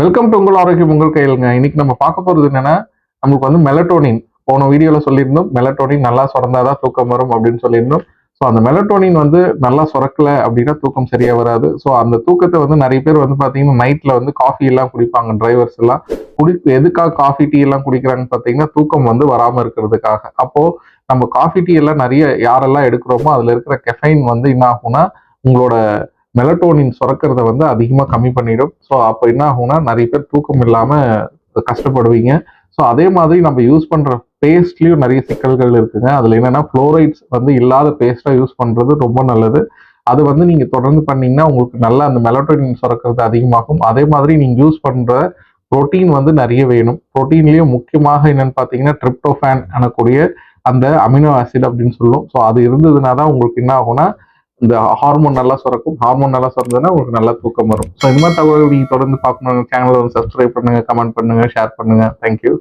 Welcome to உங்கள் ஆரோக்கியம் உங்கள் கையிலுங்க. இன்னைக்கு நம்ம பார்க்க போறது என்னன்னா, நமக்கு வந்து மெலட்டோனின் போன வீடியோல சொல்லியிருந்தோம். மெலட்டோனின் நல்லா சுரந்தாதான் தூக்கம் வரும் அப்படின்னு சொல்லியிருந்தோம். ஸோ அந்த மெலட்டோனின் வந்து நல்லா சுரக்கல அப்படின்னா தூக்கம் சரியா வராது. ஸோ அந்த தூக்கத்தை வந்து நிறைய பேர் வந்து பார்த்தீங்கன்னா நைட்ல வந்து காஃபி எல்லாம் குடிப்பாங்க. டிரைவர்ஸ் எல்லாம் எதுக்காக காஃபி டீ எல்லாம் குடிக்கிறாங்கன்னு பார்த்தீங்கன்னா தூக்கம் வந்து வராம இருக்கிறதுக்காக. அப்போ நம்ம காஃபி டீ எல்லாம் நிறைய யாரெல்லாம் எடுக்கிறோமோ அதுல இருக்கிற கெஃபைன் வந்து என்ன ஆகும்னா உங்களோட மெலட்டோனின் சுரக்கிறத வந்து அதிகமா கம்மி பண்ணிடும். ஸோ அப்போ என்ன ஆகும்னா நிறைய பேர் தூக்கம் இல்லாம கஷ்டப்படுவீங்க. ஸோ அதே மாதிரி நம்ம யூஸ் பண்ற பேஸ்ட்லயும் நிறைய சிக்கல்கள் இருக்குங்க. அதுல என்னன்னா ஃப்ளோரைட்ஸ் வந்து இல்லாத பேஸ்டா யூஸ் பண்றது ரொம்ப நல்லது. அது வந்து நீங்க தொடர்ந்து பண்ணீங்கன்னா உங்களுக்கு நல்லா அந்த மெலட்டோனின் சுரக்கிறது அதிகமாகும். அதே மாதிரி நீங்க யூஸ் பண்ற புரோட்டீன் வந்து நிறைய வேணும். புரோட்டீன்லயும் முக்கியமாக என்னன்னு பார்த்தீங்கன்னா ட்ரிப்டோஃபான் எனக்கூடிய அந்த அமினோ ஆசிட் அப்படின்னு சொல்லுவோம். ஸோ அது இருந்ததுனா தான் உங்களுக்கு என்ன ஆகும்னா இந்த ஹார்மோன் நல்லா சுரக்கும். ஹார்மோன் நல்லா சுரந்ததுன்னா உங்களுக்கு நல்லா தூக்கம் வரும். ஸோ இந்த மாதிரி தகவல் நீங்க தொடர்ந்து பார்க்கணும். சேனலை வந்து சப்ஸ்கிரைப் பண்ணுங்க, கமெண்ட் பண்ணுங்க, ஷேர் பண்ணுங்க. தேங்க்யூ.